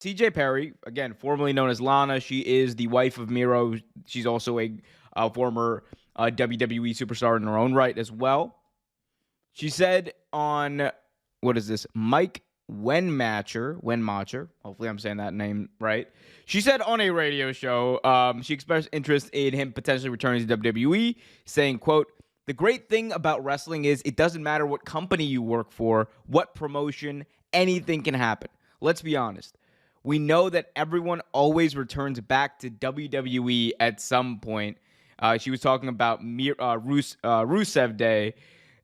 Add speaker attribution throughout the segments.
Speaker 1: CJ Perry, again, formerly known as Lana, she is the wife of Miro. She's also a former WWE superstar in her own right as well. She said on, what is this, Mike Wenmacher, hopefully I'm saying that name right. She said on a radio show, she expressed interest in him potentially returning to WWE, saying, quote, "The great thing about wrestling is it doesn't matter what company you work for, what promotion, anything can happen. Let's be honest. We know that everyone always returns back to WWE at some point." She was talking about Rusev Day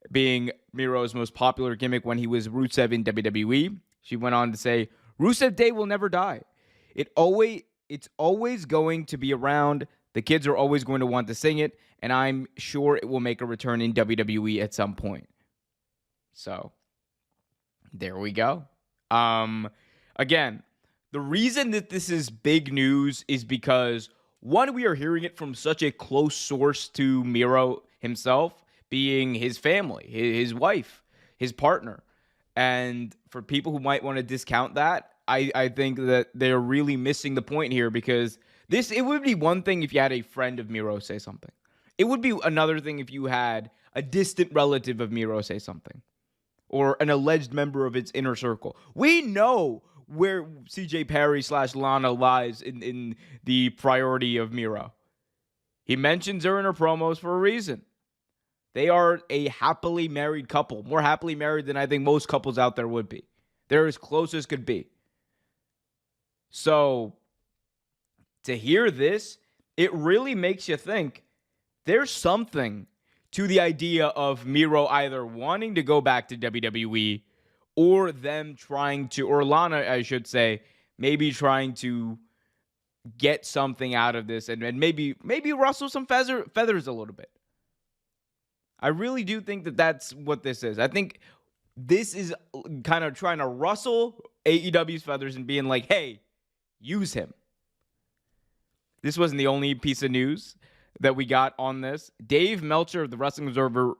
Speaker 1: being Miro's most popular gimmick when he was Rusev in WWE. She went on to say, "Rusev Day will never die. It's always going to be around. The kids are always going to want to sing it, and I'm sure it will make a return in WWE at some point." So, there we go. Again, the reason that this is big news is because, one, we are hearing it from such a close source to Miro himself, being his family, his wife, his partner. And for people who might want to discount that, I think that they're really missing the point here, because it would be one thing if you had a friend of Miro say something. It would be another thing if you had a distant relative of Miro say something, or an alleged member of its inner circle. We know where CJ Perry / Lana lies in the priority of Miro. He mentions her in her promos for a reason. They are a happily married couple, more happily married than I think most couples out there would be. They're as close as could be. So, to hear this, it really makes you think there's something to the idea of Miro either wanting to go back to WWE, or them trying to, or Lana, I should say, maybe trying to get something out of this, and maybe rustle some feathers a little bit. I really do think that that's what this is. I think this is kind of trying to rustle AEW's feathers and being like, hey, use him. This wasn't the only piece of news that we got on this. Dave Meltzer of the Wrestling Observer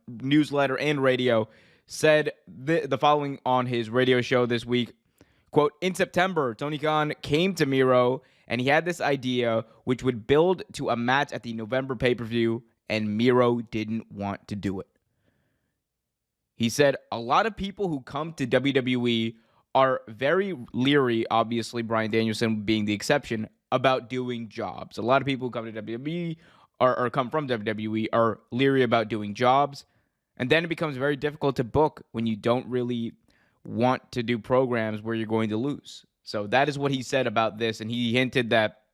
Speaker 1: newsletter and radio said the following on his radio show this week. Quote, "In September, Tony Khan came to Miro and he had this idea which would build to a match at the November pay-per-view, and Miro didn't want to do it." He said, "A lot of people who come to WWE are very leery," obviously Bryan Danielson being the exception, "about doing jobs. A lot of people who come to WWE or come from WWE are leery about doing jobs. And then it becomes very difficult to book when you don't really want to do programs where you're going to lose." So that is what he said about this. And he hinted that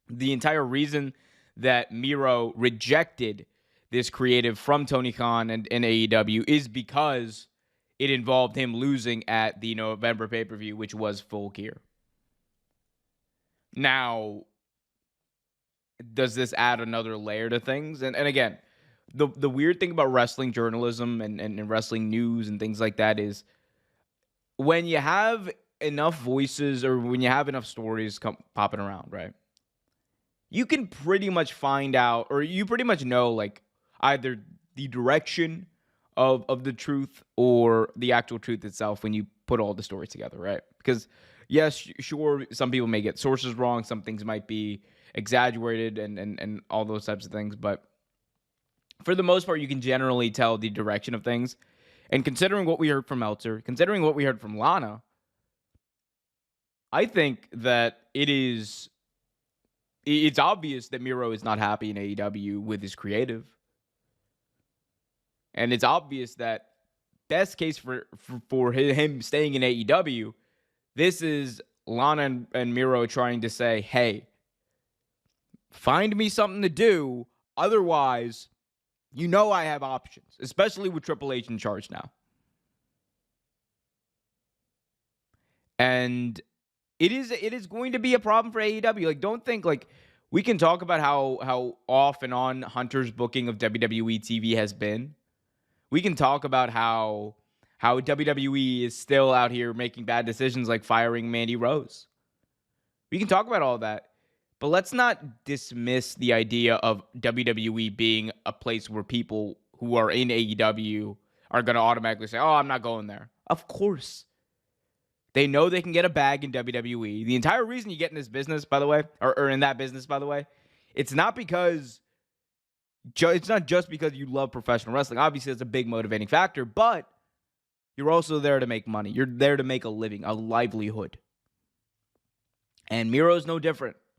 Speaker 1: the entire reason that Miro rejected this creative from Tony Khan and AEW is because it involved him losing at the November pay-per-view, which was Full Gear. Now, does this add another layer to things? And again, the weird thing about wrestling journalism and wrestling news and things like that is, when you have enough voices or when you have enough stories popping around, right? You can pretty much find out, or you pretty much know, like, either the direction of the truth or the actual truth itself when you put all the stories together, right? Because, yes, sure, some people may get sources wrong. Some things might be exaggerated and all those types of things. But for the most part, you can generally tell the direction of things. And considering what we heard from Meltzer, considering what we heard from Lana, I think that it's obvious that Miro is not happy in AEW with his creative. And it's obvious that best case for him staying in AEW, this is Lana and Miro trying to say, hey, find me something to do. Otherwise, I have options, especially with Triple H in charge now. And it is going to be a problem for AEW. Like, don't think, like, we can talk about how off and on Hunter's booking of WWE TV has been. We can talk about how WWE is still out here making bad decisions, like firing Mandy Rose. We can talk about all that. But let's not dismiss the idea of WWE being a place where people who are in AEW are going to automatically say, oh, I'm not going there. Of course. They know they can get a bag in WWE. The entire reason you get in this business, by the way, or in that business, by the way, it's not because it's not just because you love professional wrestling. Obviously, it's a big motivating factor, but you're also there to make money. You're there to make a living, a livelihood. And Miro's no different.